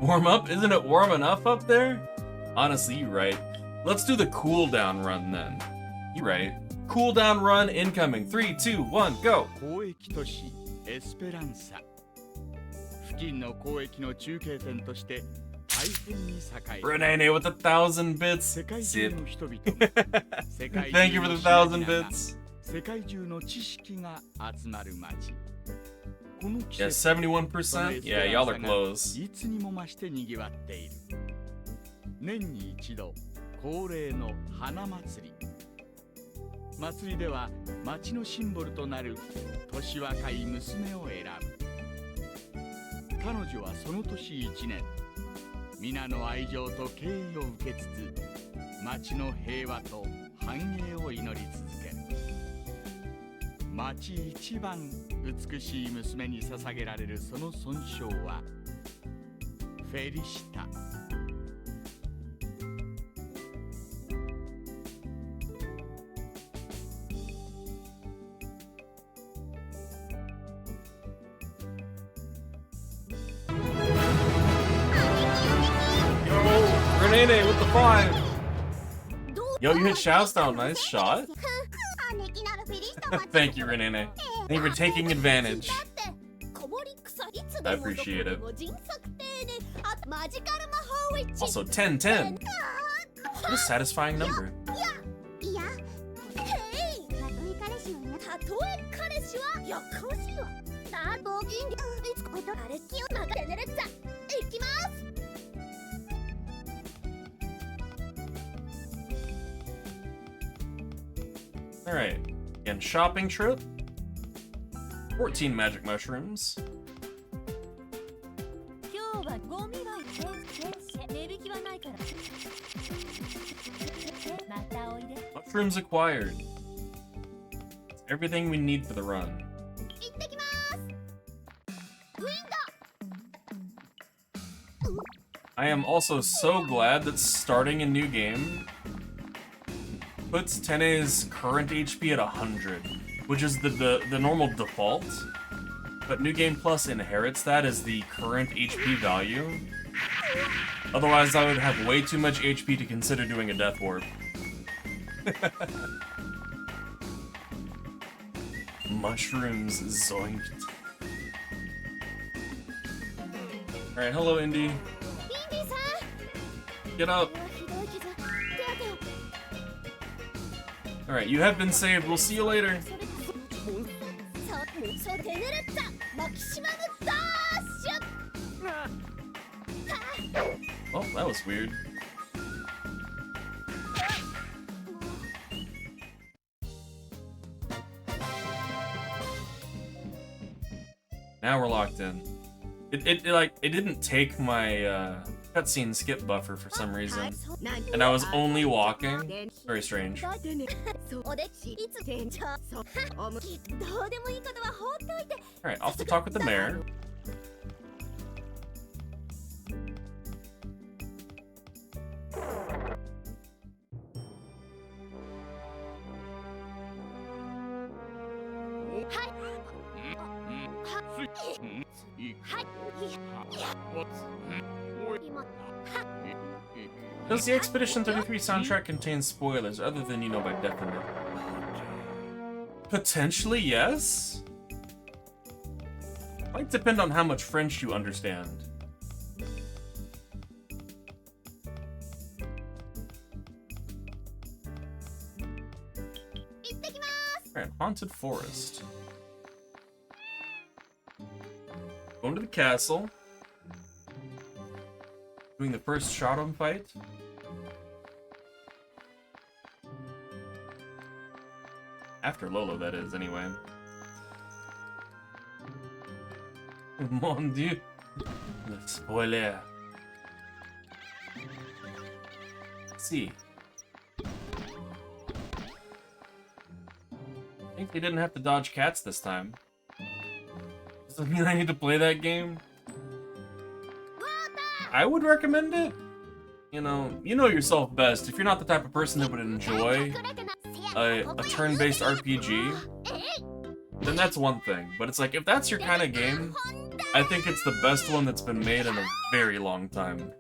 Warm up? Isn't it warm enough up there? Honestly, you're right. Let's do the cooldown run then. You're right. Cooldown run incoming. 3, 2, 1, go! Renee with 1,000 bits. Sip. Thank you for the 1,000 bits. Yeah, 71%? Yeah, y'all are close. 年に一度恒例の花祭り。祭りでは町のシンボルとなる年若い娘を選ぶ。彼女はその年1年、皆の愛情と敬意を受けつつ、町の平和と繁栄を祈り続ける。町一番美しい娘に捧げられるその尊称はフェリシタ。Renee with the 5. Yo, you hit Shoustown. Nice shot. Thank you, Renee. Thank you for taking advantage. I appreciate it. Also, 10-10. What a satisfying number. Alright, again, shopping trip. 14 magic mushrooms. Mushrooms acquired. It's everything we need for the run. I am also so glad that starting a new game puts Tene's current HP at 100, which is the normal default, but New Game Plus inherits that as the current HP value. Otherwise, I would have way too much HP to consider doing a Death Warp. Mushrooms zoinked. Alright, hello Indy. Get up. Alright, you have been saved. We'll see you later. Oh, that was weird. Now we're locked in. It didn't take my cutscene skip buffer for some reason, and I was only walking. Very strange. Alright, off to talk with the mayor. Does the Expedition 33 soundtrack contain spoilers other than you know by definite? Potentially, yes. Might depend on how much French you understand. Alright, Haunted Forest. Going to the castle. Doing the first Shotum fight. After Lolo, that is, anyway. Mon Dieu. Le spoiler. Let's see. I think they didn't have to dodge cats this time. Does that mean I need to play that game? I would recommend it. You know yourself best. If you're not the type of person that would enjoy a turn-based RPG, then that's one thing. But it's like, if that's your kind of game, I think it's the best one that's been made in a very long time.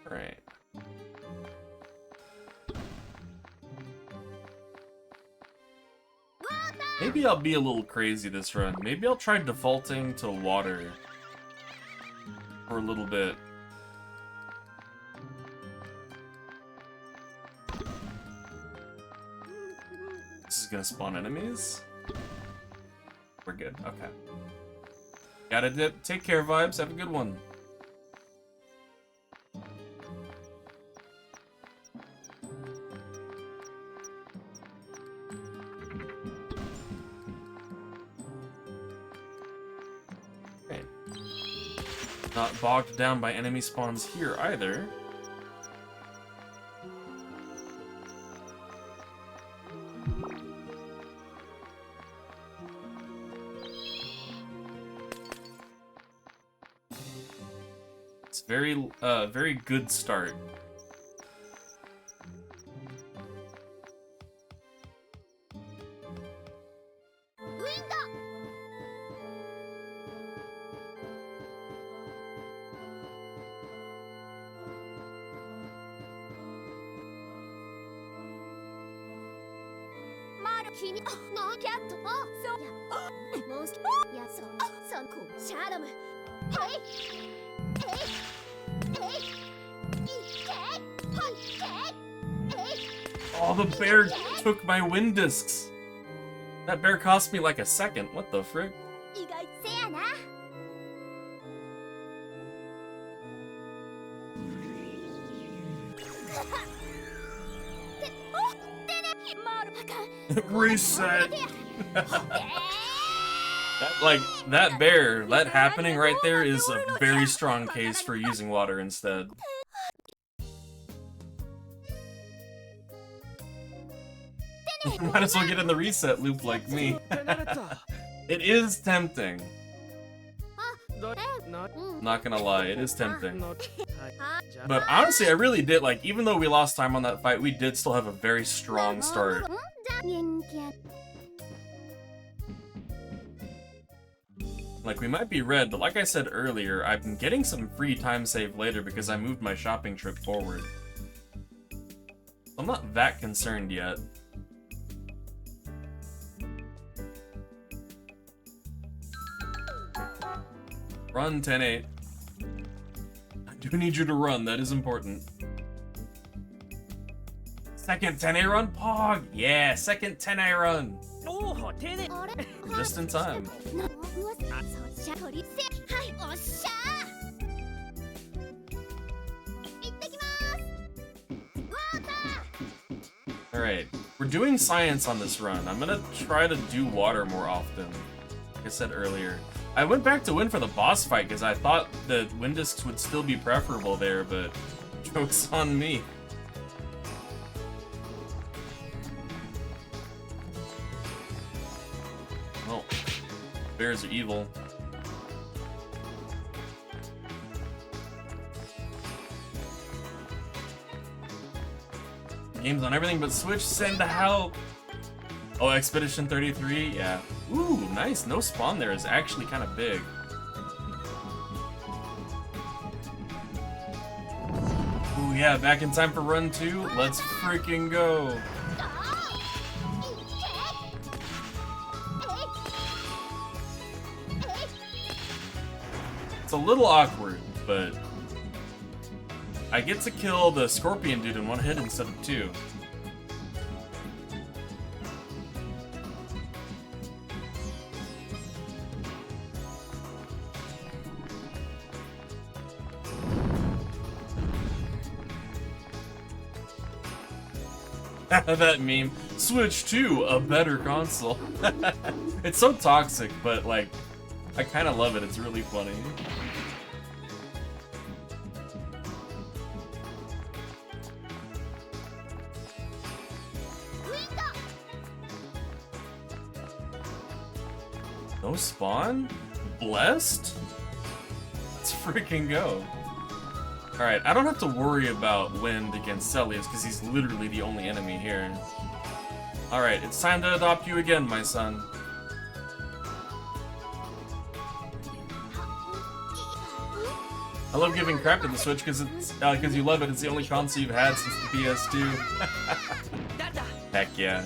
Alright. Maybe I'll be a little crazy this run. Maybe I'll try defaulting to water for a little bit. This is gonna spawn enemies? We're good, okay. Gotta dip. Take care, Vibes. Have a good one. Not bogged down by enemy spawns here either. It's very good start. Oh, the bear took my wind discs. That bear cost me like a second. What the frick? Reset. that bear, that happening right there is a very strong case for using water instead. Might as well get in the reset loop like me. It is tempting. Not gonna lie, it is tempting. But honestly, I really did, like, even though we lost time on that fight, we did still have a very strong start. Like, we might be red, but like I said earlier, I've been getting some free time save later because I moved my shopping trip forward. I'm not that concerned yet. Run, 10-8. I do need you to run, that is important. Second 10-8 run? Pog! Yeah, second 10-8 run! Just in time. Alright, we're doing science on this run. I'm gonna try to do water more often, like I said earlier. I went back to wind for the boss fight because I thought the wind discs would still be preferable there, but joke's on me. Oh, bears are evil. Games on everything but Switch, send to hell. Oh, Expedition 33, yeah. Ooh, nice. No spawn there is actually kind of big. Ooh, yeah, back in time for run 2. Let's freaking go. It's a little awkward, but I get to kill the scorpion dude in one hit instead of two. That meme. Switch to a better console. It's so toxic, but like, I kind of love it. It's really funny. No spawn? Blessed? Let's freaking go. Alright, I don't have to worry about Wind against Celius because he's literally the only enemy here. Alright, it's time to adopt you again, my son. I love giving crap to the Switch because you love it. It's the only console you've had since the PS2. Heck yeah.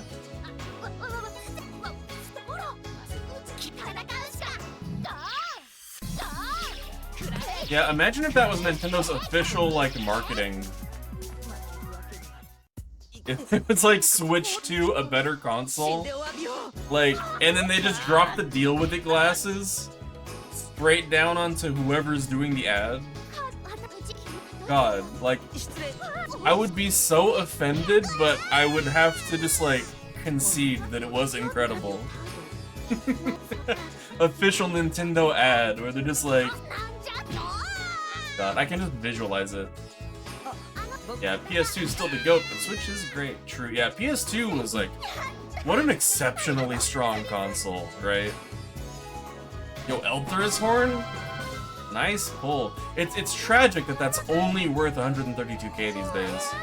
Yeah, imagine if that was Nintendo's official, like, marketing. If it was, like, switched to a better console. Like, and then they just drop the deal with the glasses straight down onto whoever's doing the ad. God, like, I would be so offended, but I would have to just, like, concede that it was incredible. Official Nintendo ad, where they're just like... God, I can just visualize it. Yeah, PS2 is still the GOAT, but Switch is great. True, yeah, PS2 was like... What an exceptionally strong console, right? Yo, Elthor's Horn? Nice pull. It's tragic that that's only worth 132k these days.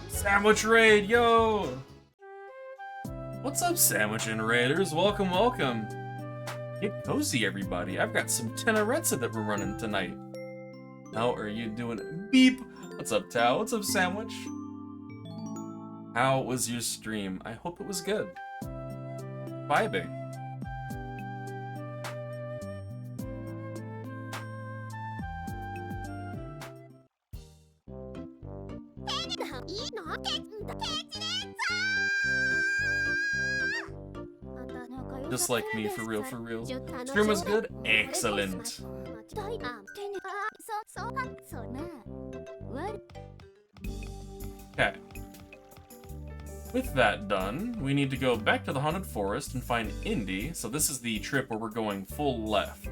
Sandwich Raid, yo! What's up, Sandwich and Raiders? Welcome, welcome. Get cozy, everybody. I've got some Tenerezza that we're running tonight. How are you doing? Beep! What's up, Tao? What's up, Sandwich? How was your stream? I hope it was good. Vibing. Just like me, for real, for real. Stream was good? Excellent. Okay. With that done, we need to go back to the Haunted Forest and find Indy. So this is the trip where we're going full left.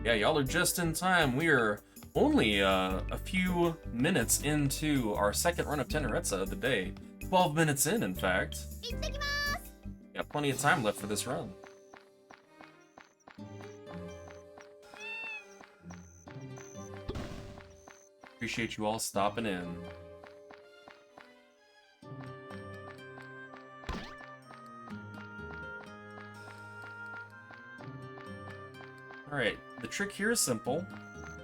Yeah, y'all are just in time. We are only a few minutes into our second run of Tenerezza of the day. 12 minutes in fact. Got plenty of time left for this run. Appreciate you all stopping in. Alright, the trick here is simple.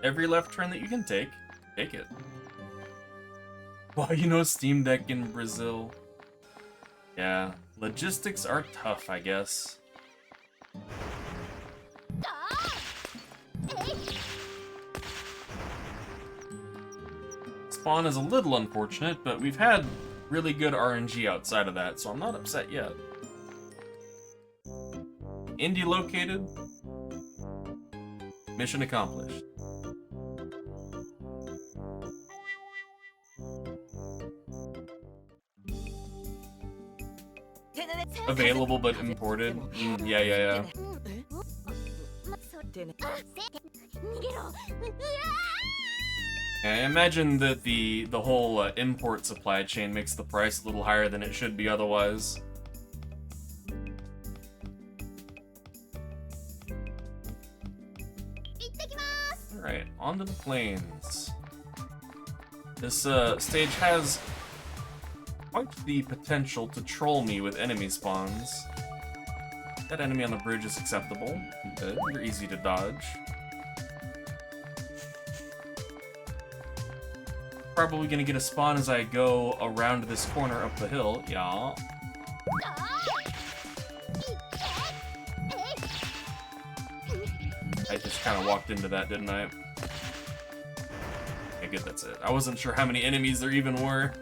Every left turn that you can take it. Wow, you know Steam Deck in Brazil. Yeah, logistics are tough, I guess. Spawn is a little unfortunate, but we've had really good RNG outside of that, so I'm not upset yet. Indy located. Mission accomplished. Available but imported. Yeah. I imagine that the whole import supply chain makes the price a little higher than it should be otherwise. Alright, on to the plains. This stage has quite the potential to troll me with enemy spawns. That enemy on the bridge is acceptable. Good, you're easy to dodge. Probably gonna get a spawn as I go around this corner up the hill. Yeah. I just kind of walked into that, didn't I? Okay, good, that's it. I wasn't sure how many enemies there even were.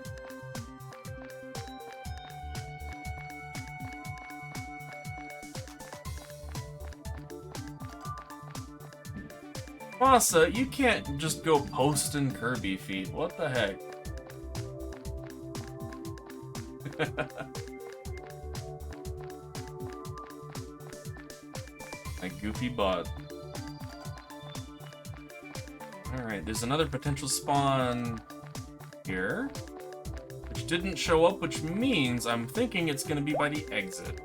Masa, you can't just go posting Kirby feet. What the heck? My goofy butt. Alright, there's another potential spawn here, which didn't show up, which means I'm thinking it's going to be by the exit.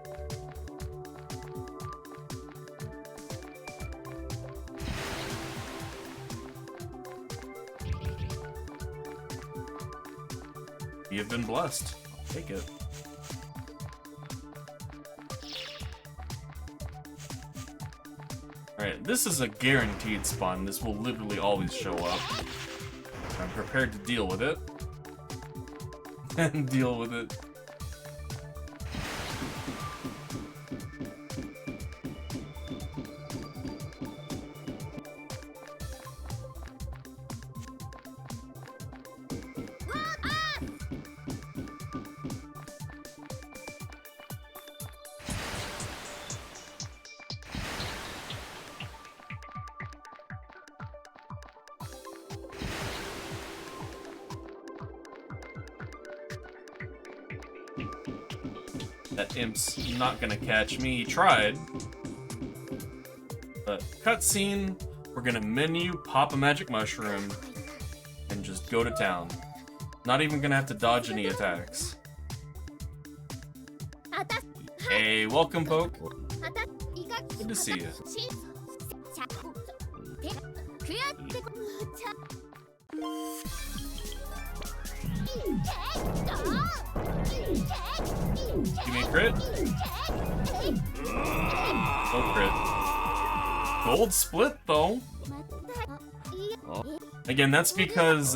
You have been blessed. I'll take it. Alright, this is a guaranteed spawn. This will literally always show up. I'm prepared to deal with it. And deal with it. That imp's not gonna catch me. He tried. But cutscene, we're gonna menu, pop a magic mushroom, and just go to town. Not even gonna have to dodge any attacks. Hey, welcome, Poke. Good to see you. Give me a crit. No crit. Gold split, though. Again, that's because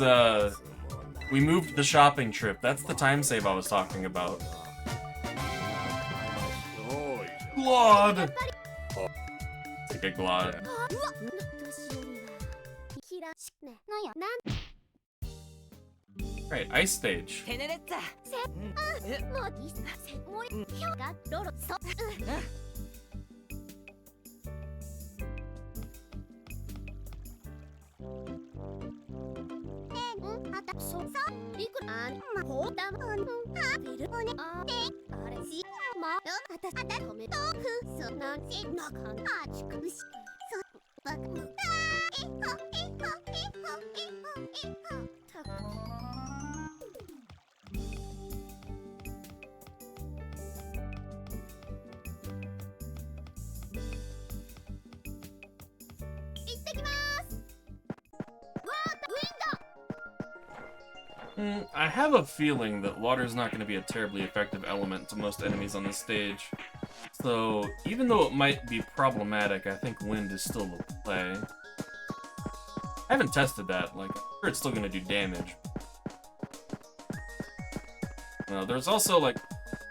we moved the shopping trip. That's the time save I was talking about. Glod! Take a Glod. Right, ice stage. Tenerezza. I have a feeling that water is not going to be a terribly effective element to most enemies on this stage. So, even though it might be problematic, I think wind is still the play. I haven't tested that, like, I'm sure it's still going to do damage. There's also, like,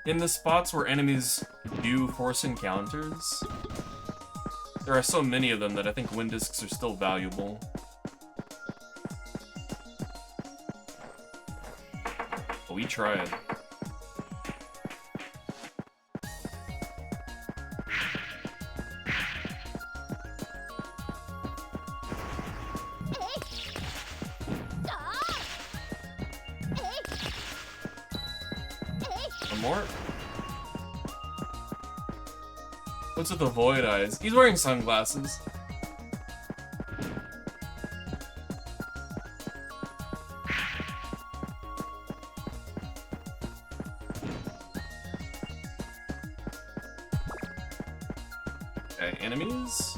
in the spots where enemies do force encounters, there are so many of them that I think wind discs are still valuable. But we tried. One more. What's with the void eyes? He's wearing sunglasses. Okay, enemies?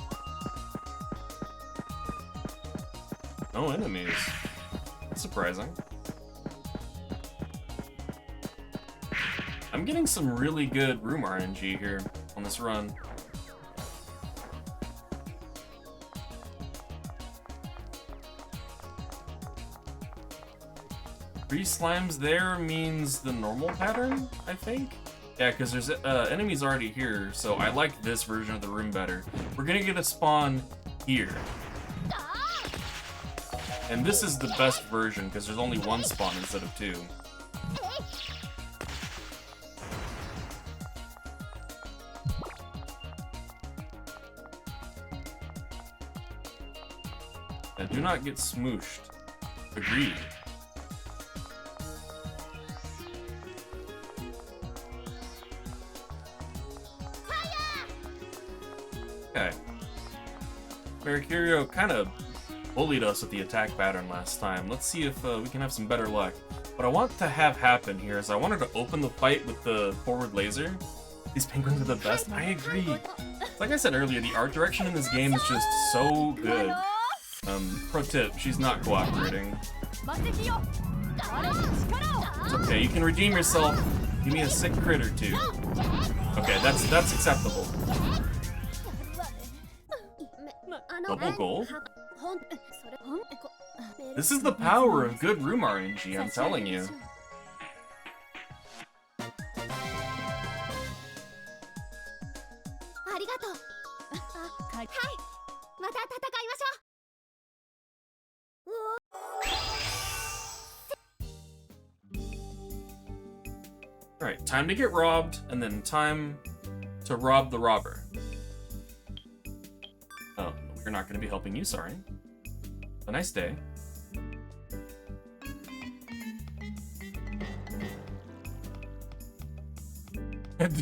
No enemies. That's surprising. I'm getting some really good room RNG here on this run. Three slimes there means the normal pattern, I think? Yeah, because there's enemies already here, so I like this version of the room better. We're gonna get a spawn here. And this is the best version, because there's only one spawn instead of two. Now, do not get smooshed. Agreed. Okay. Mercurio kind of bullied us with the attack pattern last time. Let's see if we can have some better luck. What I want to have happen here is I wanted to open the fight with the forward laser. These penguins are the best. I agree. Like I said earlier, the art direction in this game is just so good. Pro tip, she's not cooperating. It's okay, you can redeem yourself. Give me a sick crit or two. Okay, that's acceptable. Double gold? This is the power of good room RNG, I'm telling you. Alright, time to get robbed, and then time to rob the robber. Oh, we're not going to be helping you, sorry. Have a nice day.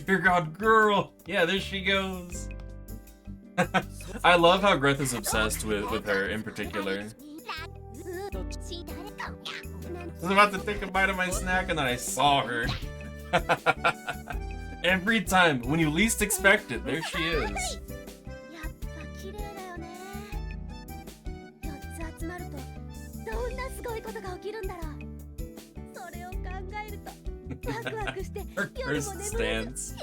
Dear God, girl! Yeah, there she goes! I love how Greth is obsessed with her in particular. I was about to take a bite of my snack and then I saw her. Every time, when you least expect it, there she is. Her cursed stance.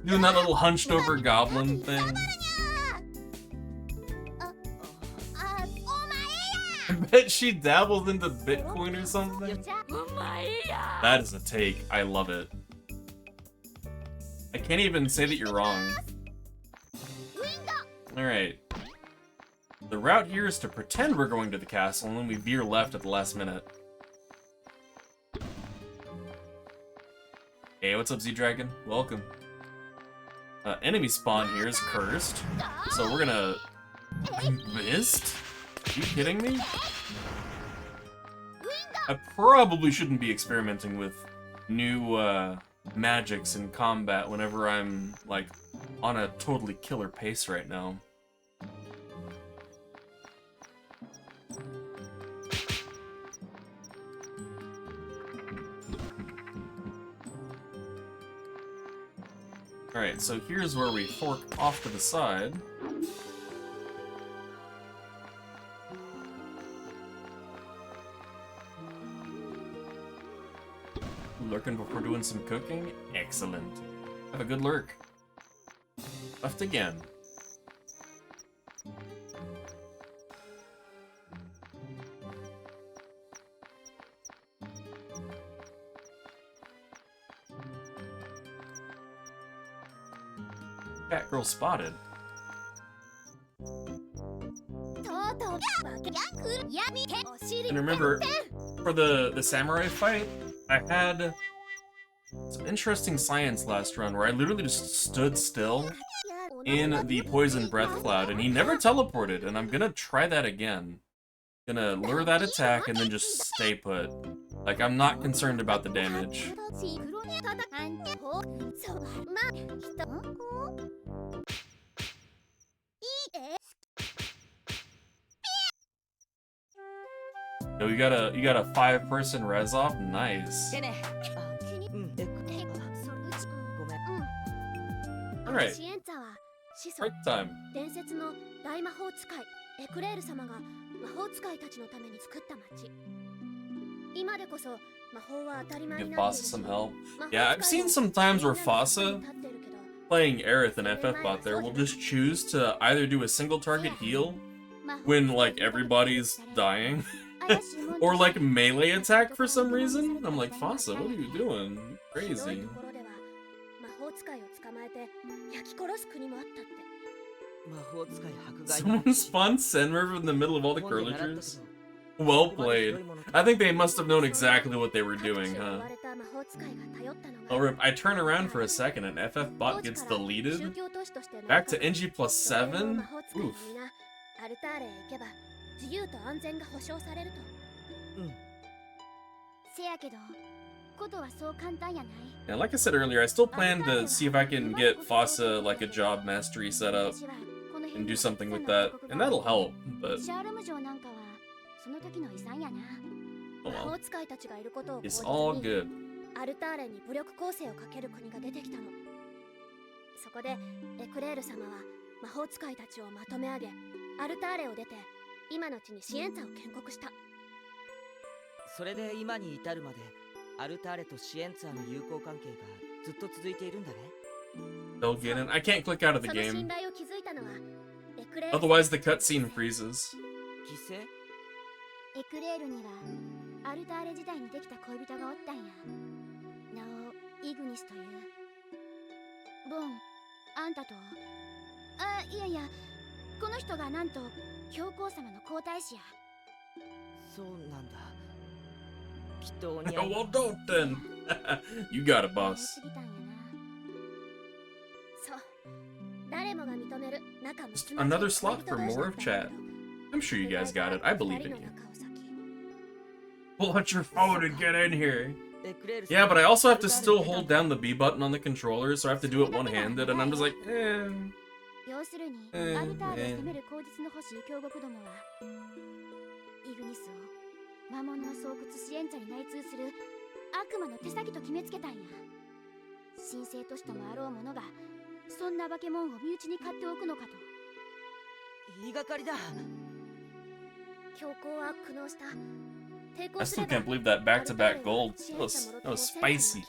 Doing that little hunched over goblin thing. I bet she dabbles into Bitcoin or something. That is a take. I love it. I can't even say that you're wrong. Alright. The route here is to pretend we're going to the castle and then we veer left at the last minute. Hey, what's up, Z-Dragon? Welcome. Enemy spawn here is cursed, so we're gonna... I missed? Are you kidding me? I probably shouldn't be experimenting with new magics in combat whenever I'm, like, on a totally killer pace right now. Alright, so here's where we fork off to the side. Lurking before doing some cooking? Excellent. Have a good lurk. Left again. Catgirl spotted. And remember, for the samurai fight, I had some interesting science last run where I literally just stood still in the poison breath cloud and he never teleported, and I'm gonna try that again. Gonna lure that attack and then just stay put. Like, I'm not concerned about the damage. Yo, you got a 5-person res off? Nice. Alright. Break time. Give Fossa some help. Yeah, I've seen some times where Fossa, playing Aerith and FFbot there, will just choose to either do a single target heal when, like, everybody's dying, or, like, melee attack for some reason. I'm like, Fossa, what are you doing? Crazy. Someone spawned Senriver in the middle of all the curlatures? Well played. I think they must have known exactly what they were doing, huh? Oh, rip. I turn around for a second and FFbot gets deleted? Back to NG plus 7? Oof. And like I said earlier, I still plan to see if I can get FOSSA like a job mastery set up and do something with that, and that'll help, but oh well. It's all good. アルターレに武力攻勢をかける国が出てきたの。そこでエクレール様は魔法使いたちをまとめ上げ、アルターレを出て今の地にシエンツァを建国した。それで今に至るまでアルターレとシエンツァの友好関係がずっと続いているんだね。They'll get in. I can't click out of the その信 game. 頼を築いたのはエクレール。 Otherwise, the cutscene freezes. 犠牲？エクレールにはアルターレ時代にできた恋人がおったんや。名をイグニスという。ボン、あんたと。あ、いやいや、この人がなんと教皇様の皇太子や。そうなんだ。きっとお似合い。 Well, don't then. You got it, boss. そう、誰もが認める仲睦 Just まじい another slot for 恋人同士 more だ of ったんや chat. けど。 I'm sure you guys got it. I believe in 二人 you. の仲を裂き Pull out your phone and get in here. エクレール Yeah, but I also have to still hold down the B button on the controller, so I have to do it one-handed, and I'm just like, eh. 要するに、うんアルターレを攻める口実の欲しい強国どもは、イグニスを魔物の巣窟シエンツァに内通する悪魔の手先と決めつけたんや。神聖都市ともあろう者がそんな化け物を身内に買っておくのかと。言いがかりだ。教皇は苦悩した。 I still can't believe that back-to-back gold. That was spicy.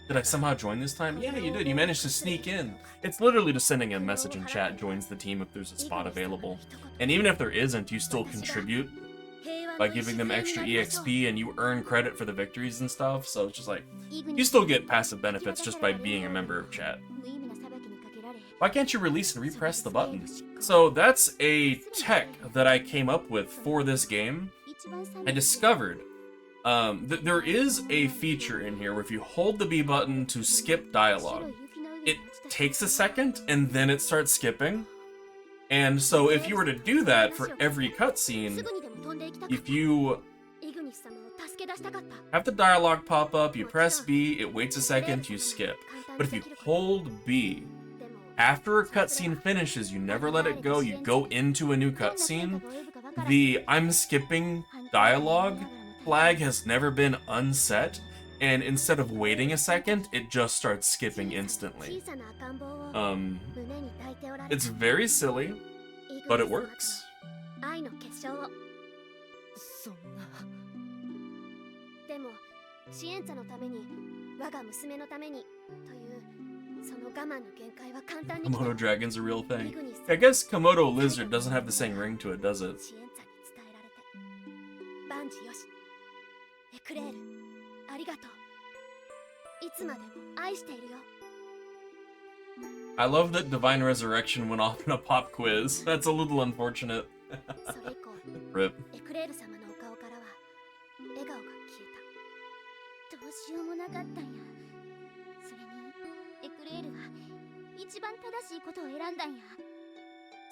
Did I somehow join this time? Yeah, you did. You managed to sneak in. It's literally just sending a message in chat, joins the team if there's a spot available. And even if there isn't, you still contribute by giving them extra EXP, and you earn credit for the victories and stuff, so it's just like, you still get passive benefits just by being a member of chat. Why can't you release and repress the button? So that's a tech that I came up with for this game. I discovered that there is a feature in here where if you hold the B button to skip dialogue, it takes a second and then it starts skipping. And so if you were to do that for every cutscene, if you have the dialogue pop up, you press B, it waits a second, you skip. But if you hold B, after a cutscene finishes, you never let it go, you go into a new cutscene, the I'm skipping dialogue flag has never been unset, and instead of waiting a second, it just starts skipping instantly. It's very silly, but it works. そんな。でもシエンツァのために我が娘のためにというその我慢の限界は簡単に Komodo dragon's a real thing. I guess Komodo lizard doesn't have the same ring to it, does it? シエンツァに伝えられて万事よしエクレールありがとういつまでも愛しているよ I love that Divine Resurrection went off in a pop quiz. That's a little unfortunate. それ以降 Rip. エクレール様のお顔からは笑顔が消えたどうしようもなかったんやそれにエクレールは一番正しいことを選んだんや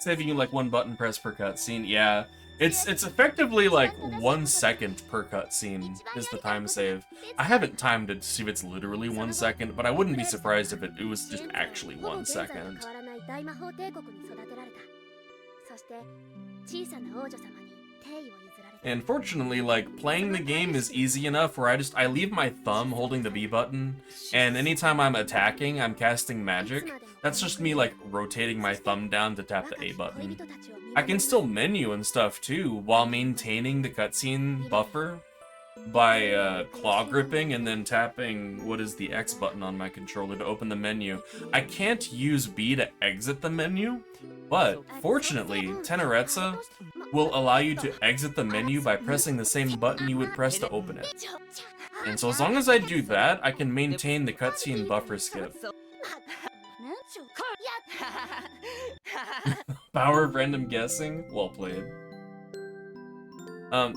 Saving you like one button press per cutscene. Yeah, it's effectively like 1 second per cutscene is the time save. I haven't timed it to see if it's literally 1 second, but I wouldn't be surprised if it was just actually 1 second. 変わらない大魔法帝国に育てられたそして小さな王女様に帝位を譲られた And fortunately, like, playing the game is easy enough where I leave my thumb holding the B button, and anytime I'm attacking, I'm casting magic. That's just me, like, rotating my thumb down to tap the A button. I can still menu and stuff, too, while maintaining the cutscene buffer by claw gripping and then tapping what is the X button on my controller to open the menu. I can't use B to exit the menu, but fortunately, Tenerezza will allow you to exit the menu by pressing the same button you would press to open it. And so as long as I do that, I can maintain the cutscene buffer skip. Power of random guessing? Well played.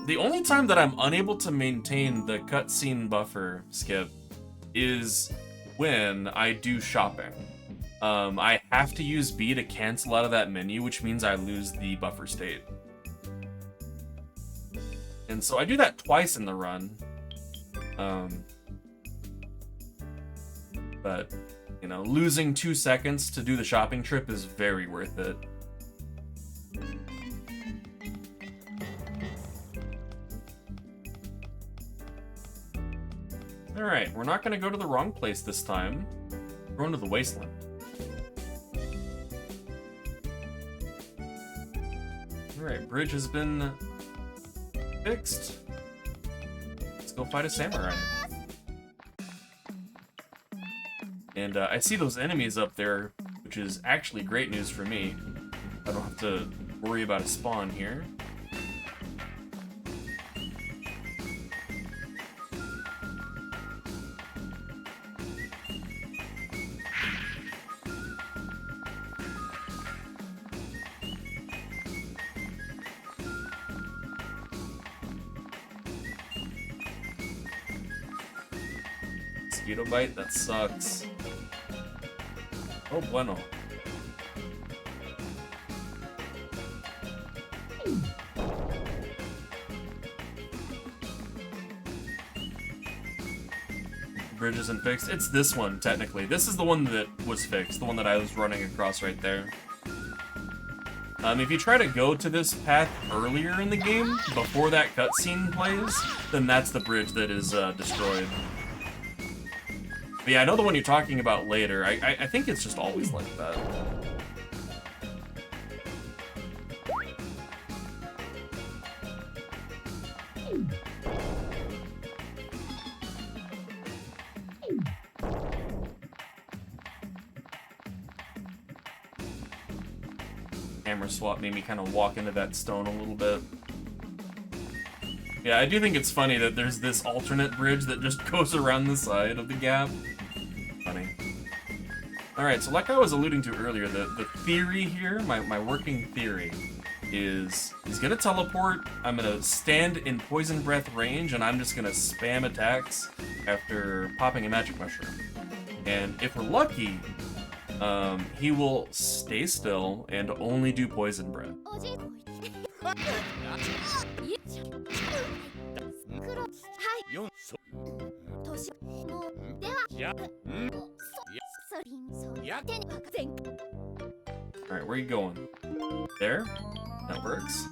The only time that I'm unable to maintain the cutscene buffer skip is when I do shopping. I have to use B to cancel out of that menu, which means I lose the buffer state. And so I do that twice in the run. But, you know, losing 2 seconds to do the shopping trip is very worth it. Alright, we're not gonna go to the wrong place this time. We're going to the wasteland. Alright, bridge has been fixed. Let's go fight a samurai. And I see those enemies up there, which is actually great news for me. I don't have to worry about a spawn here. Mosquito bite? That sucks. Oh, bueno. Bridge isn't fixed. It's this one, technically. This is the one that was fixed, the one that I was running across right there. If you try to go to this path earlier in the game, before that cutscene plays, then that's the bridge that is destroyed. But yeah, I know the one you're talking about later. I think it's just always like that. Camera swap made me kind of walk into that stone a little bit. Yeah, I do think it's funny that there's this alternate bridge that just goes around the side of the gap. Funny. Alright, so like I was alluding to earlier, the theory here, my working theory, is he's gonna teleport, I'm gonna stand in poison breath range, and I'm just gonna spam attacks after popping a magic mushroom. And if we're lucky, he will stay still and only do poison breath. Alright, where are you going? There? That works.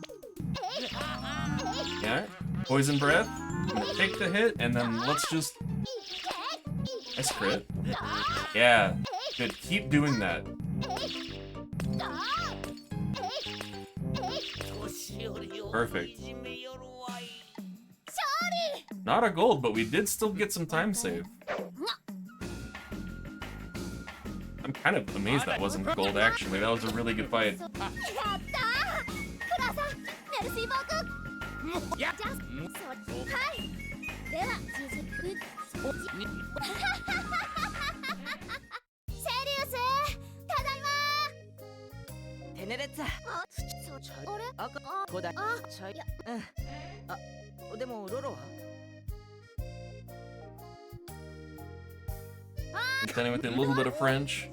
Yeah. Poison breath. I'm gonna take the hit, and then let's just... Nice crit. Yeah. Good. Keep doing that. Perfect. Not a gold, but we did still get some time save. I'm kind of amazed that wasn't gold, actually. That was a really good fight. Tenerezza. 古代茶いでもロロは Contending with a little bit of French.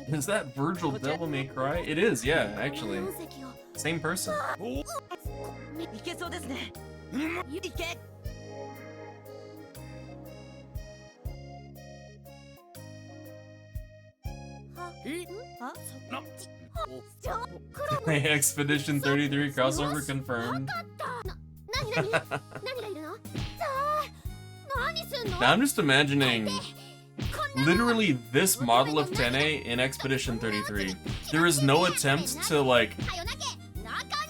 Is that Virgil Devil May Cry? It is, yeah, actually. Same person. Expedition 33 crossover confirmed. Now I'm just imagining literally this model of Tene in Expedition 33. There is no attempt to like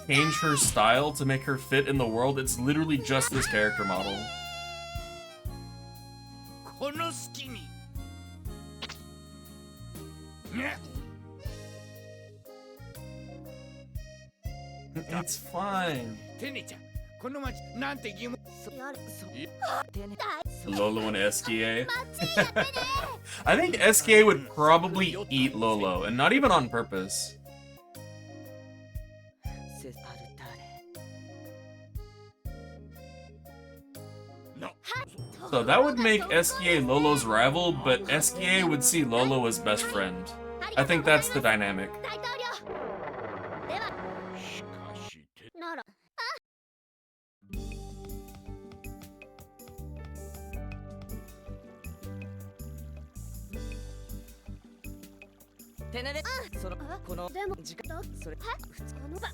change her style to make her fit in the world. It's literally just this character model. It's fine. Lolo and SKA. I think SKA would probably eat Lolo, and not even on purpose. though, that would make SKA Lolo's rival, but SKA would see Lolo as best friend. I think that's the dynamic. 大統領ではならテネレそのこのでも時間それこの場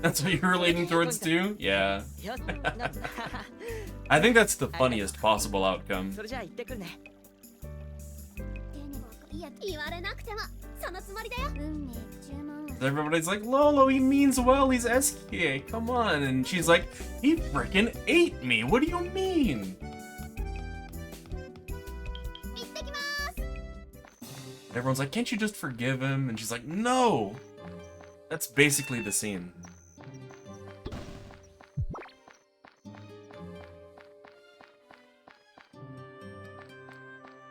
That's what you're leaning towards too? Yeah. よな I think that's the funniest possible outcome. それじゃあ行ってくるね。いや言われなくてもそのつもりだよ運命注文は Everybody's like, Lolo, he means well, he's SKA, come on. And she's like, he freaking ate me. What do you mean? 行ってきます Everyone's like, can't you just forgive him? And she's like, no. That's basically the scene.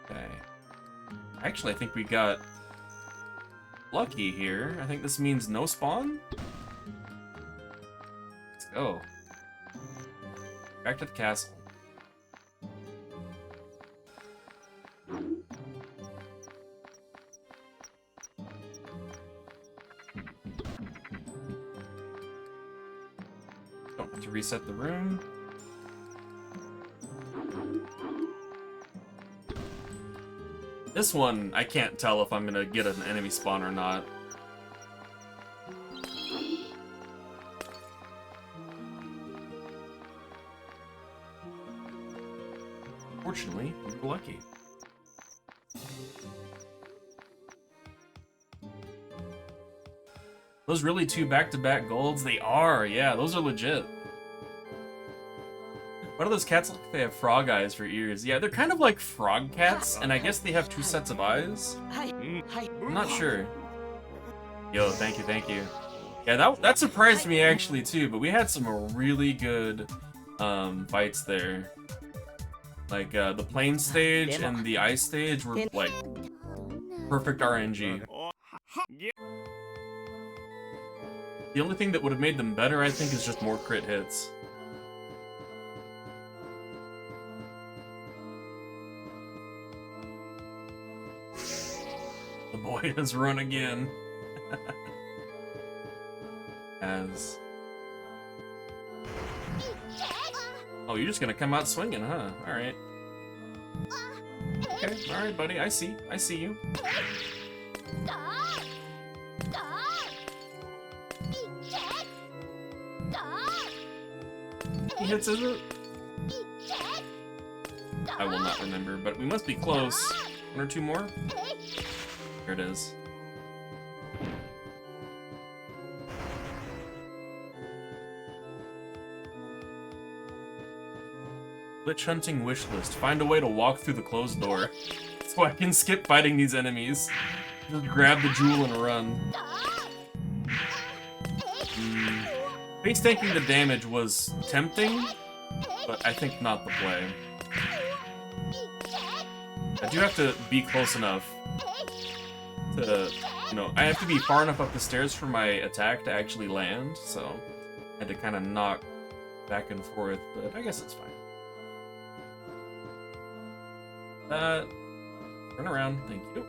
Okay. Actually, I think we got lucky here. I think this means no spawn. Let's go. Back to the castle. Don't have to reset the room. This one, I can't tell if I'm gonna get an enemy spawn or not. Fortunately, we were lucky. Those really two back-to-back golds? They are, yeah, those are legit. Why do those cats look like they have frog eyes for ears? Yeah, they're kind of like frog cats, and I guess they have two sets of eyes. はいはい I'm not sure. Yo, thank you, thank you. Yeah, that surprised me actually too, but we had some really good fights there. Like the plane stage and the ice stage were like perfect RNG. The only thing that would have made them better, I think, is just more crit hits. The boy has run again. As... Oh, you're just gonna come out swinging, huh? Alright. Okay, alright, buddy. I see you. He hits his... I will not remember, but we must be close. One or two more? Here it is. Glitch hunting wish list. Find a way to walk through the closed door. So I can skip fighting these enemies. Just grab the jewel and run. Face tanking the damage was tempting, but I think not the play. I do have to be close enough to, you know, I have to be far enough up the stairs for my attack to actually land, so I had to kind of knock back and forth, but I guess it's fine. Turn around, thank you.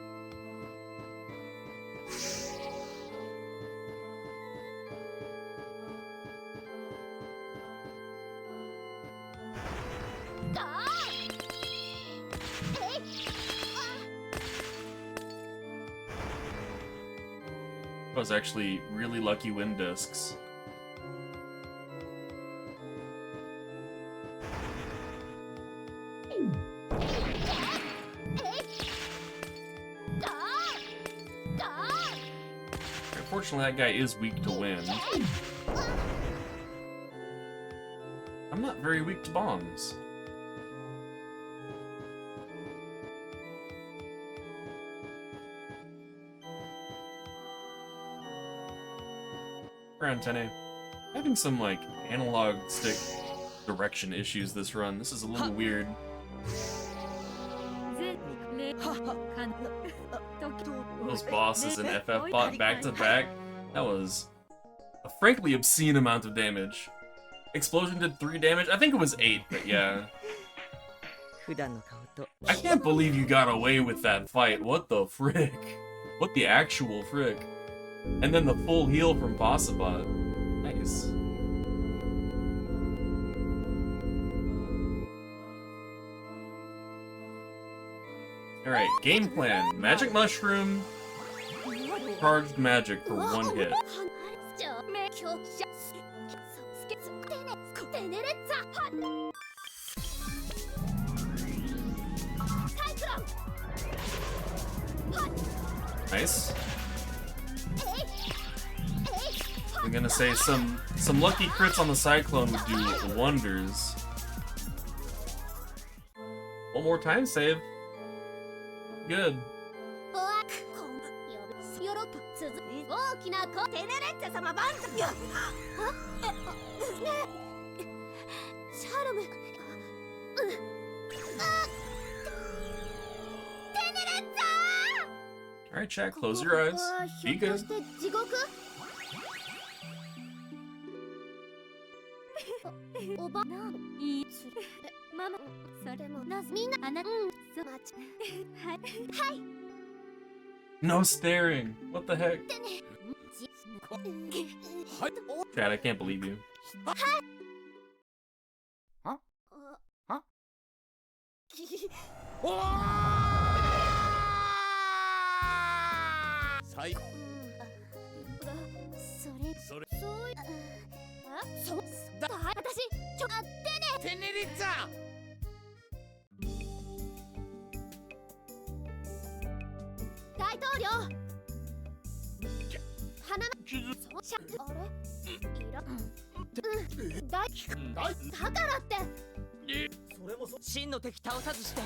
That was actually really lucky wind discs. Unfortunately, that guy is weak to wind. I'm not very weak to bombs. Around 10A. Having some like analog stick direction issues this run. This is a little weird. Those bosses in FF bot back to back. That was a frankly obscene amount of damage. Explosion did 3 damage. I think it was 8, but yeah. 普段の顔と I can't believe you got away with that fight. What the frick? What the actual frick? And then the full heal from Possibot. Nice. Alright, game plan. Magic Mushroom, charged magic for one hit. Nice. I'm gonna say some lucky crits on the Cyclone would do wonders. One more time save. Good. 大きな子テネレッツァ様万歳やシャルムテネレッツァ Alright, chat, close your eyes. Be good. 地獄おばないいつママそれもなみんなあなそうまちはいはい No staring. What the heck? Chad, I can't believe you. Huh? Huh? 最高それそうあそうだ私ちょあってねテネリッツァ大統領花そうしゃあれいらだからってそれも真の敵倒さずして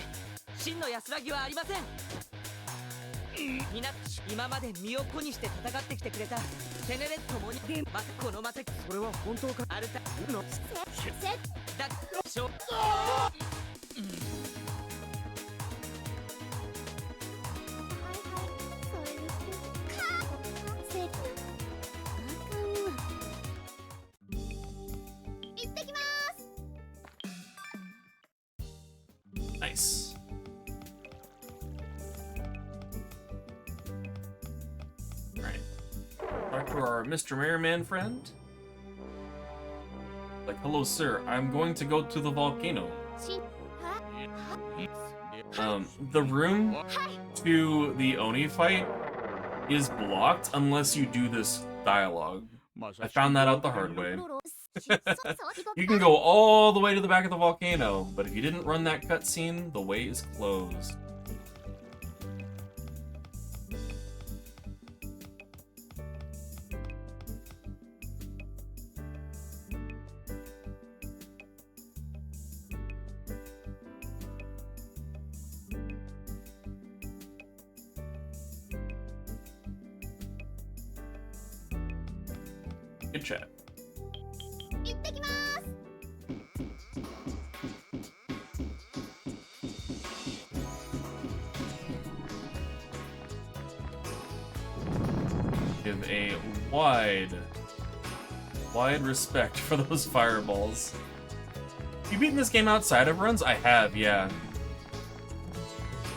真の安らぎはありませんみな今まで身を粉にして戦ってきてくれたテネレットもにこのまたそれは本当かアルタのだしょNice. Alright. Talk to our Mr. Merriman friend. Like, hello, sir. I'm going to go to the volcano. The room to the Oni fight is blocked unless you do this dialogue. I found that out the hard way. You can go all the way to the back of the volcano, but if you didn't run that cutscene, the way is closed. Good chat. 行ってきます Give a wide respect for those fireballs. You beaten this game outside of runs? I have, yeah.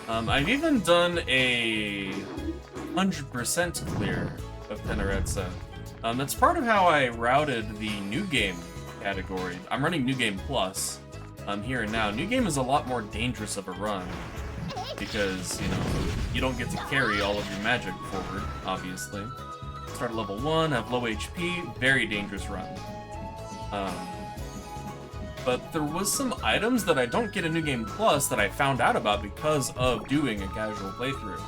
I've even done a 100% clear of Tenerezza. That's part of how I routed the new game category. I'm running New Game Plus here and now. New Game is a lot more dangerous of a run because, you know, you don't get to carry all of your magic forward, obviously. Start at level 1, have low HP, very dangerous run. But there was some items that I don't get in New Game Plus that I found out about because of doing a casual playthrough.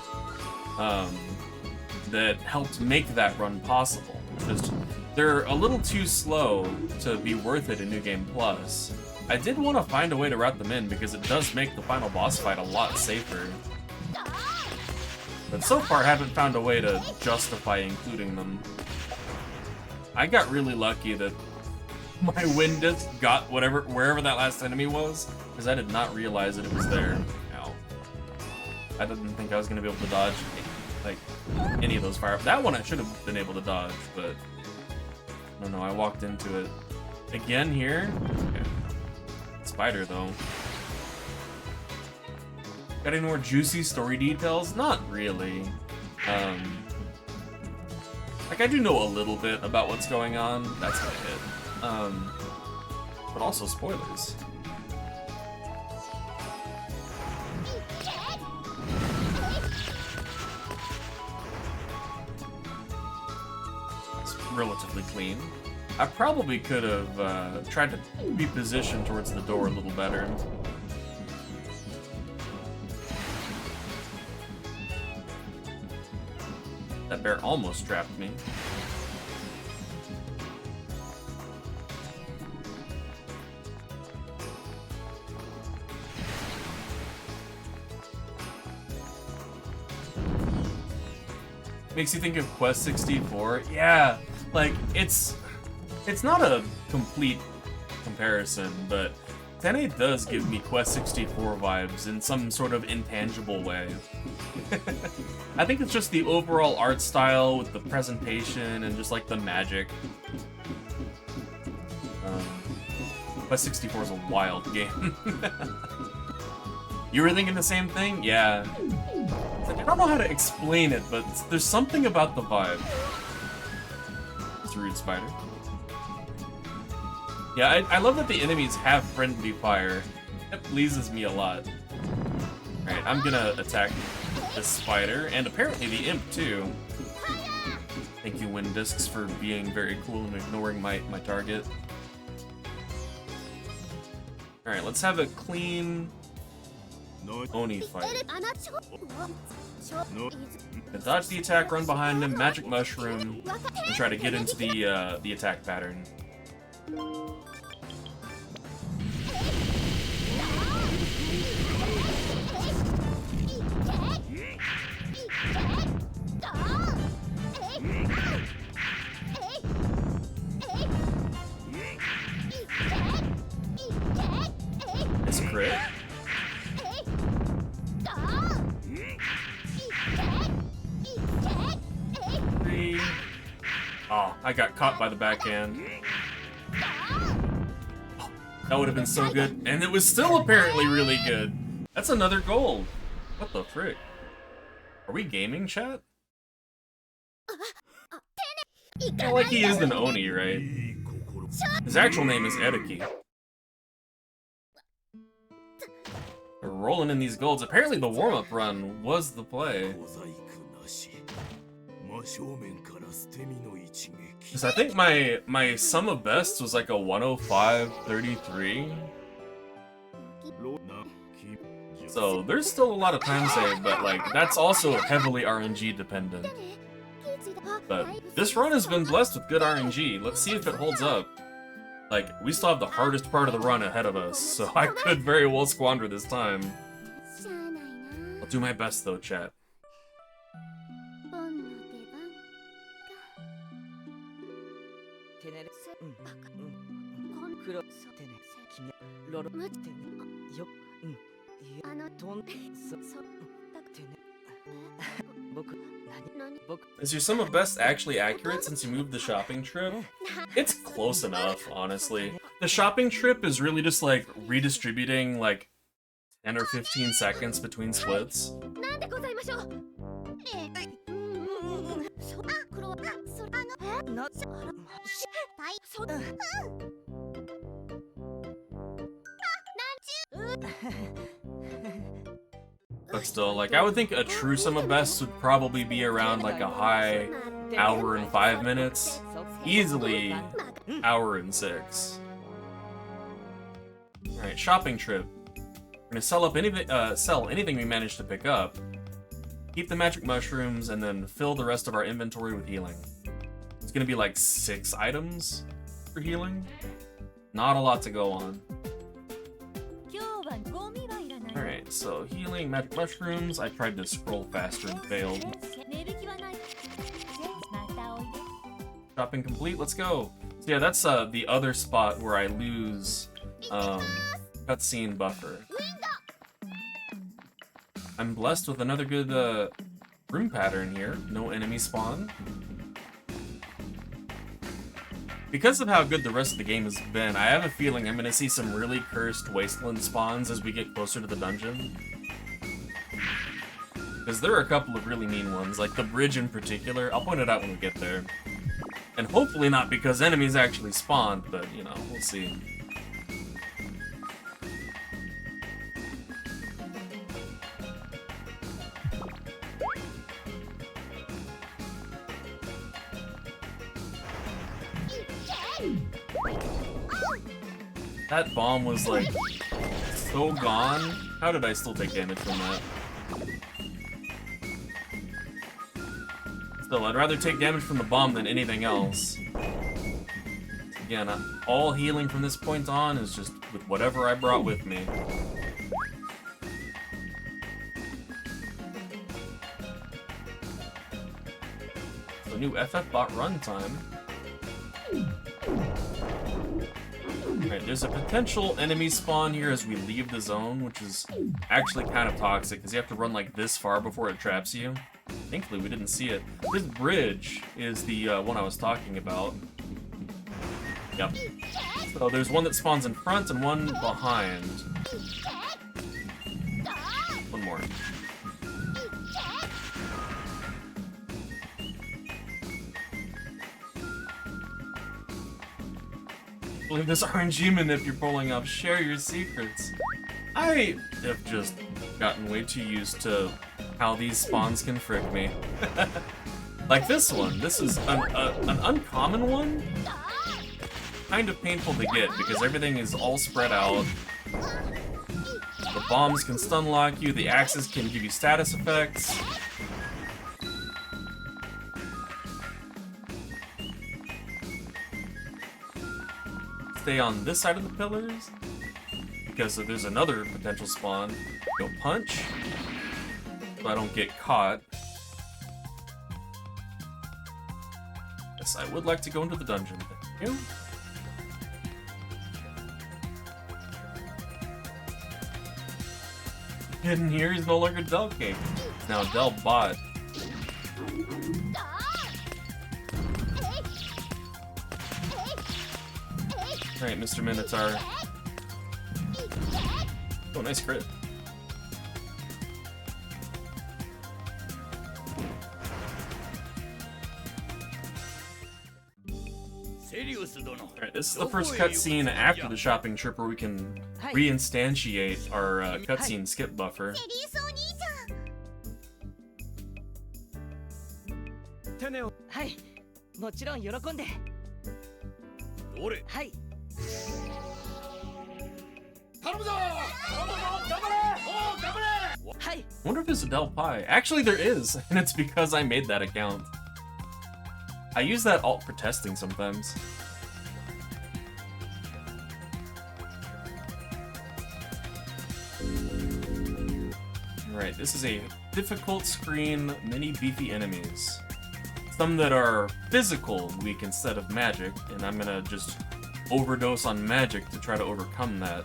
That helped make that run possible. Just, they're a little too slow to be worth it in New Game Plus. I did want to find a way to route them in because it does make the final boss fight a lot safer. But so far, I haven't found a way to justify including them. I got really lucky that my wind disc got wherever that last enemy was, because I did not realize that it was there. Ow. I didn't think I was going to be able to dodge like any of those fire. That one I should have been able to dodge, but I don't know, I walked into it. Again here? Okay. Spider though. Got any more juicy story details? Not really. Like, I do know a little bit about what's going on. That's kind of it. But also spoilers. It's relatively clean. I probably could have tried to be positioned towards the door a little better. That bear almost trapped me. Makes you think of Quest 64. Yeah, like it's not a complete comparison, but 10A does give me Quest 64 vibes in some sort of intangible way. I think it's just the overall art style with the presentation and just like the magic. Quest 64 is a wild game. You were thinking the same thing? Yeah. I don't know how to explain it, but there's something about the vibe. It's a rude spider. Yeah, I love that the enemies have friendly fire. That pleases me a lot. Alright, I'm gonna attack this spider, and apparently the imp too. Thank you, Wind Discs, for being very cool and ignoring my target. Alright, let's have a clean Oni fight. Dodge the attack, run behind him, magic mushroom, and try to get into the attack pattern. It's crit. Oh, I got caught by the backhand. Oh, that would have been so good. And it was still apparently really good. That's another gold. What the frick? Are we gaming, chat? Yeah, like he is an Oni, right? His actual name is Edeki. We're rolling in these golds. Apparently the warm-up run was the play. Because I think my sum of bests was like a 105.33. So there's still a lot of time save, but like that's also heavily RNG dependent. But this run has been blessed with good RNG. Let's see if it holds up. Like, we still have the hardest part of the run ahead of us, so I could very well squander this time. I'll do my best though, chat. Is your sum of best actually accurate since you moved the shopping trip? It's close enough, honestly. The shopping trip is really just like redistributing like 10 or 15 seconds between splits. But still, like, I would think a true sum of best would probably be around like a high hour and 5 minutes. Easily hour and 6. Alright, shopping trip. We're gonna sell anything we manage to pick up. Keep the magic mushrooms, and then fill the rest of our inventory with healing. It's gonna be like 6 items for healing. Not a lot to go on. Alright, so healing, magic mushrooms. I tried to scroll faster and failed. Shopping complete, let's go. So yeah, that's the other spot where I lose cutscene buffer. I'm blessed with another good room pattern here. No enemy spawn. Because of how good the rest of the game has been, I have a feeling I'm gonna see some really cursed wasteland spawns as we get closer to the dungeon. Because there are a couple of really mean ones, like the bridge in particular. I'll point it out when we get there. And hopefully not because enemies actually spawned, but, you know, we'll see. That bomb was, like, so gone. How did I still take damage from that? Still, I'd rather take damage from the bomb than anything else. Again, all healing from this point on is just with whatever I brought with me. So new FF bot runtime. Alright, there's a potential enemy spawn here as we leave the zone, which is actually kind of toxic, because you have to run like this far before it traps you. Thankfully, we didn't see it. This bridge is the one I was talking about. Yep. So there's one that spawns in front and one behind. One more. Believe this RNG manip you're pulling up. Share your secrets. I have just gotten way too used to how these spawns can frick me. Like this one. This is an uncommon one. Kind of painful to get because everything is all spread out. The bombs can stun lock you. The axes can give you status effects. Stay on this side of the pillars because there's another potential spawn. Go punch so I don't get caught. Yes, I would like to go into the dungeon. Thank you. Hidden here, he's no longer Del King. He's now Del Bot. Alright, Mr. Minotaur. Oh, nice crit. Alright, this is the first cutscene after the shopping trip where we can reinstantiate our cutscene skip buffer. はい、もちろん喜んで。どれ？はい。頼むぞ！頑張れ！おー、頑張れ！ はい。 I wonder if there's a Del Pi. Actually, there is, and it's because I made that account. I use that alt for testing sometimes. Alright, this is a difficult screen, many beefy enemies. Some that are physical weak instead of magic, and I'm gonna just overdose on magic to try to overcome that.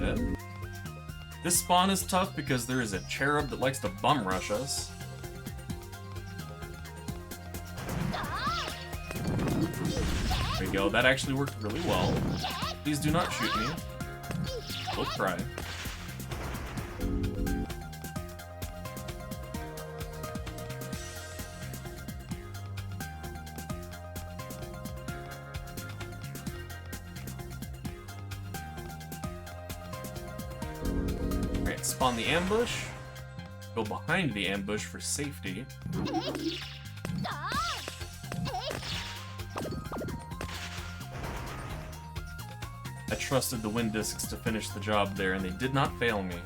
Okay. This spawn is tough because there is a cherub that likes to bum rush us. There we go, that actually worked really well. Please do not shoot me. We'll try. Alright, spawn the ambush. Go behind the ambush for safety. I trusted the wind discs to finish the job there, and they did not fail me.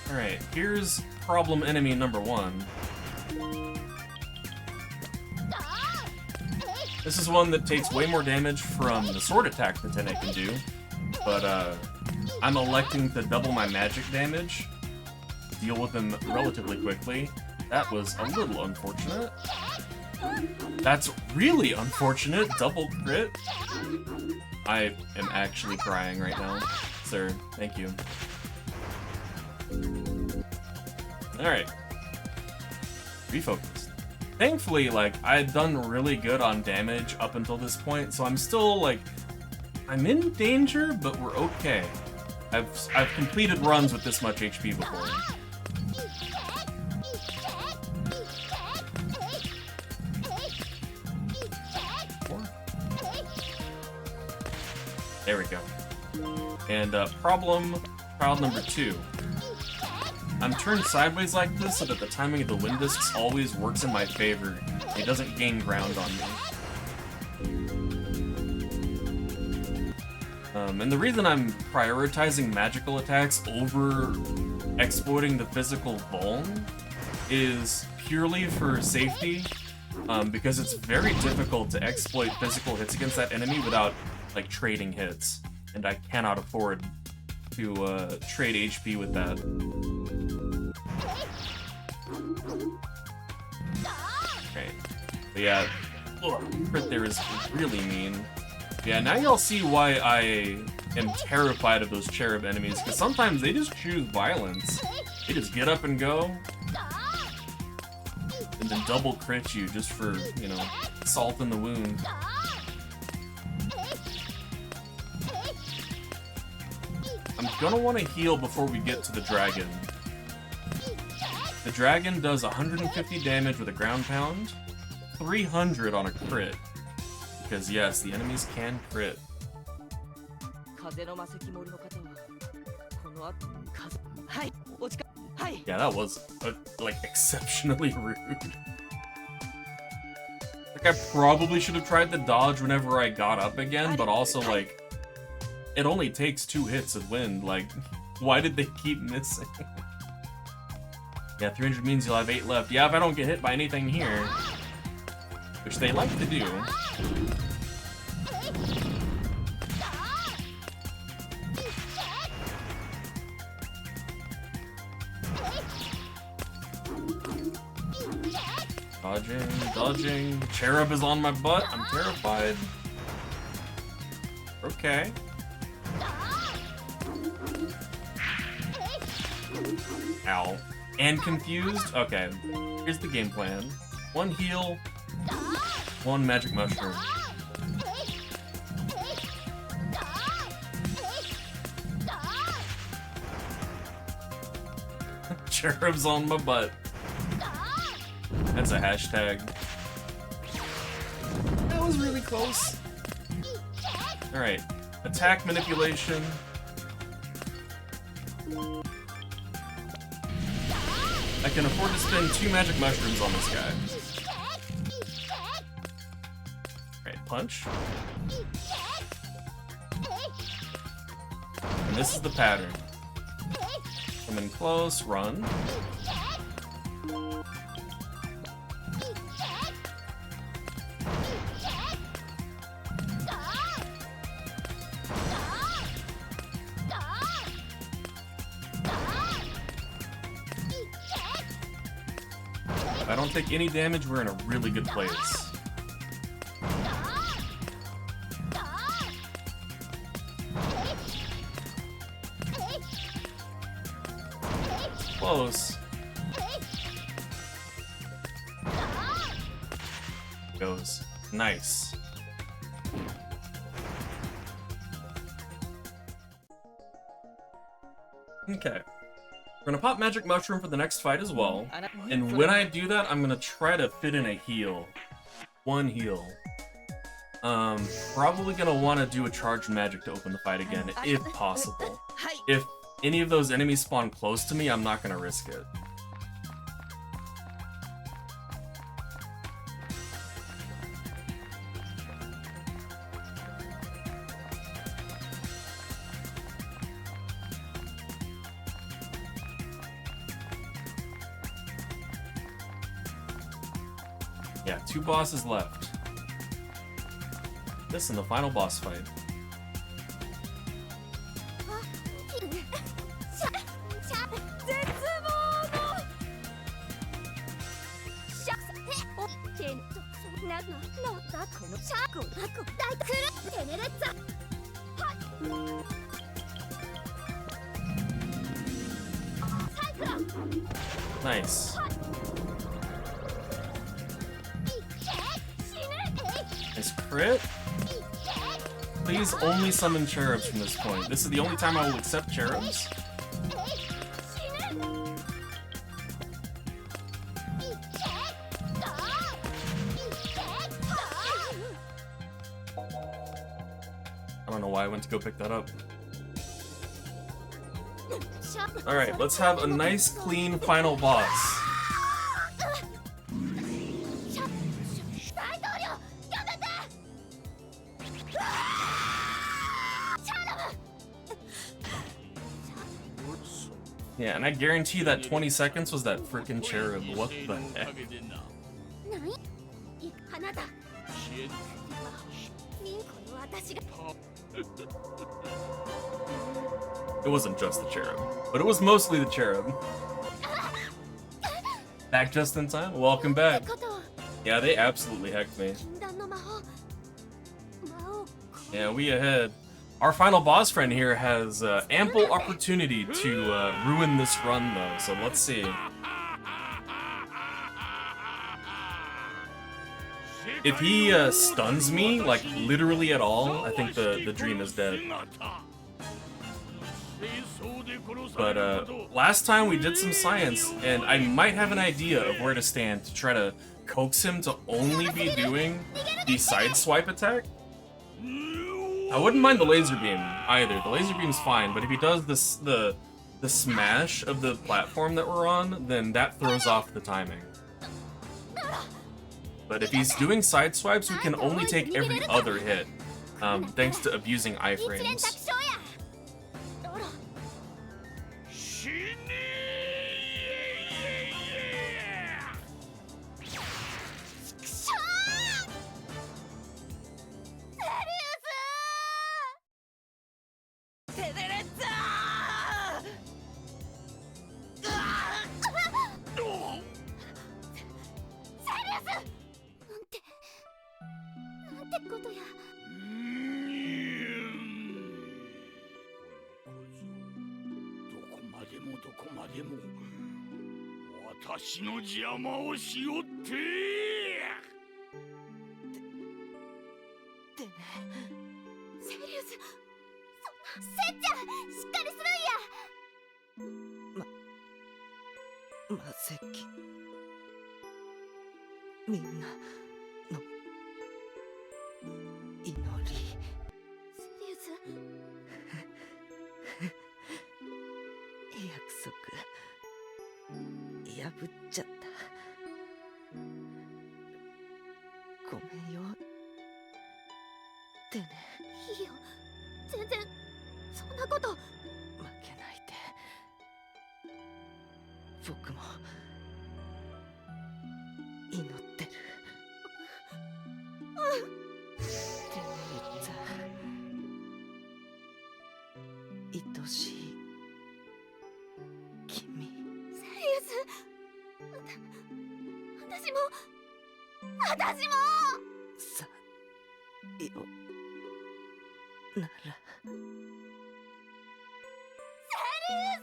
Alright, here's problem enemy number 1. This is one that takes way more damage from the sword attack than Tene can do, but I'm electing to double my magic damage, deal with them relatively quickly. That was a little unfortunate. That's really unfortunate. Double crit. I am actually crying right now. Sir, thank you. Alright. Refocused. Thankfully, like, I had done really good on damage up until this point, so I'm still, like, I'm in danger, but we're okay. I've completed runs with this much HP before. There we go. And trial number 2. I'm turned sideways like this so that the timing of the wind discs always works in my favor. It doesn't gain ground on me. And the reason I'm prioritizing magical attacks over exploiting the physical vuln is purely for safety, because it's very difficult to exploit physical hits against that enemy without, like, trading hits, and I cannot afford to trade HP with that. Right. But yeah, crit there is really mean. Yeah, now y'all see why I am terrified of those cherub enemies, because sometimes they just choose violence. They just get up and go, and then double crit you just for, you know, salt in the wound. I'm gonna want to heal before we get to the dragon. The dragon does 150 damage with a ground pound, 300 on a crit. Because yes, the enemies can crit. Yeah, that was like exceptionally rude. Like, I probably should have tried the dodge whenever I got up again, but also, like, it only takes 2 hits of wind. Like, why did they keep missing? Yeah, 300 means you'll have 8 left. Yeah, if I don't get hit by anything here. Which they like to do. Dodging, dodging. Cherub is on my butt. I'm terrified. Okay. Ow. And confused? Okay. Here's the game plan. 1 heal, 1 magic mushroom. Cherub's on my butt. That's a hashtag. That was really close. Alright. Attack manipulation. I can afford to spend 2 magic mushrooms on this guy. Alright, punch. And this is the pattern. Come in close, run. If I don't take any damage, we're in a really good place. Close. Goes. Nice. Okay. We're gonna pop Magic Mushroom for the next fight as well. And when I do that, I'm gonna try to fit in a heal. 1 heal. Probably gonna want to do a Charged Magic to open the fight again, if possible. If any of those enemies spawn close to me, I'm not gonna risk it. Yeah, 2 bosses left. This and the final boss fight. Nice. Nice crit. Please only summon cherubs from this point. This is the only time I will accept cherubs. I don't know why I went to go pick that up. Alright, let's have a nice, clean final boss. Yeah, and I guarantee that 20 seconds was that freaking cherub. What the heck? It wasn't just the cherub, but it was mostly the cherub. Back just in time? Welcome back. Yeah, they absolutely hecked me. Yeah, we ahead. Our final boss friend here has ample opportunity to ruin this run, though, so let's see. If he stuns me, like, literally at all, I think the dream is dead. But last time we did some science, and I might have an idea of where to stand to try to coax him to only be doing the side swipe attack. I wouldn't mind the laser beam either. The laser beam's fine, but if he does this the smash of the platform that we're on, then that throws off the timing. But if he's doing side swipes, we can only take every other hit, thanks to abusing iframes.みんなの祈り。セリウス。約束破っちゃった。ごめんよ。でね。いいよ。全然そんなこと。負けないで。僕も祈ってる。テネリッツァ、愛しい君。セリウス、私もさよなら。セリウ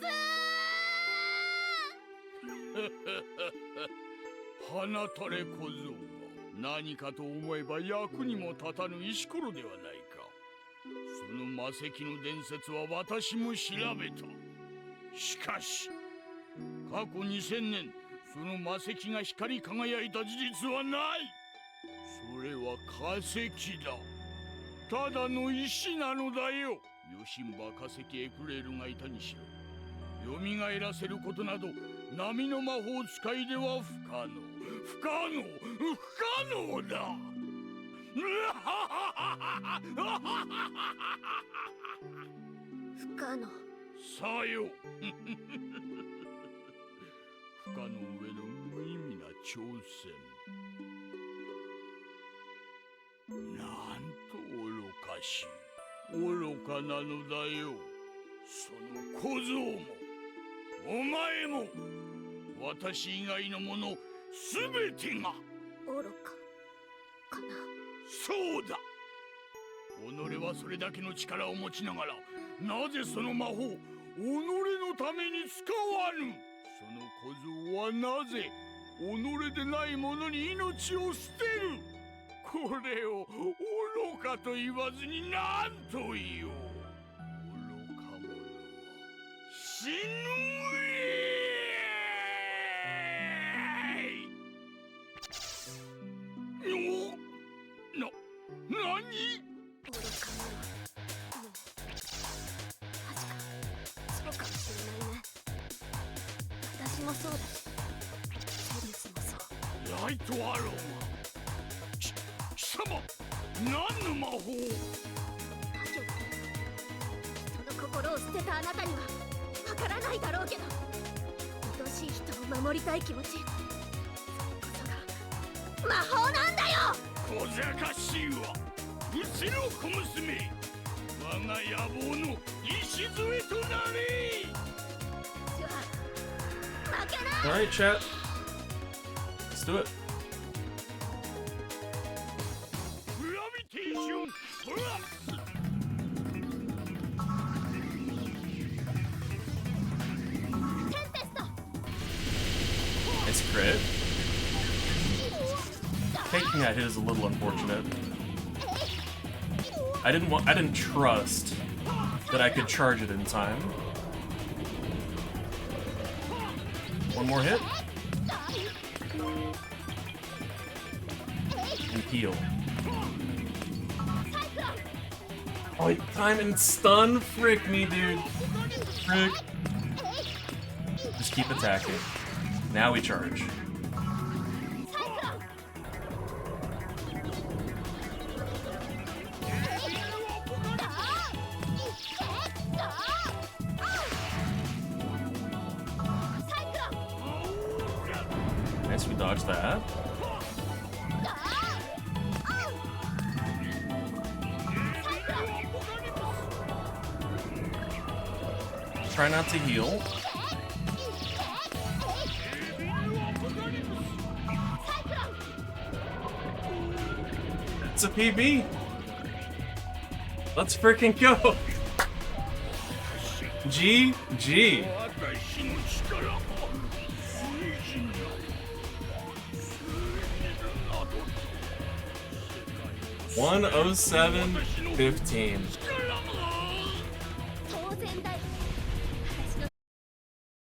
ス放たれ小僧が何かと思えば役にも立たぬ石ころではないか。その魔石の伝説は私も調べた。しかし過去2000年その魔石が光り輝いた事実はない。それは化石だ。ただの石なのだよ。よしんば化石エクレールがいたにしろ、蘇らせることなど波の魔法使いでは不可能。不可能だ。不可能。さよ。不可能上の無意味な挑戦。なんと愚かしい。愚かなのだよ。その小僧もお前も私以外のものすべてが愚かかな。そうだ。己はそれだけの力を持ちながらなぜその魔法己のために使わぬ。その小僧はなぜ己でないものに命を捨てる。これを愚かと言わずに何と言おう。愚か者は死ぬ何愚か者もう確かそうかもしれないね。私もそうだし、セリウスもそう。ライトアローは貴様何の魔法。だけど人の心を捨てたあなたにはわからないだろうけど、愛しい人を守りたい気持ち、それこそが魔法なんだよ。小賢しいわ、うちの小娘。我が野望の礎となれ。私は負けない。 Alright, chat. Let's do it. グラビテーションプラス。テンペスト。 Nice crit. Taking that hit is a little unfortunate. I didn't trust that I could charge it in time. One more hit. And heal. Oh, time and stun? Frick me, dude. Frick. Just keep attacking. Now we charge. Nice, we dodged that. Try not to heal. It's a PB. Let's freaking go. GG. 107-15.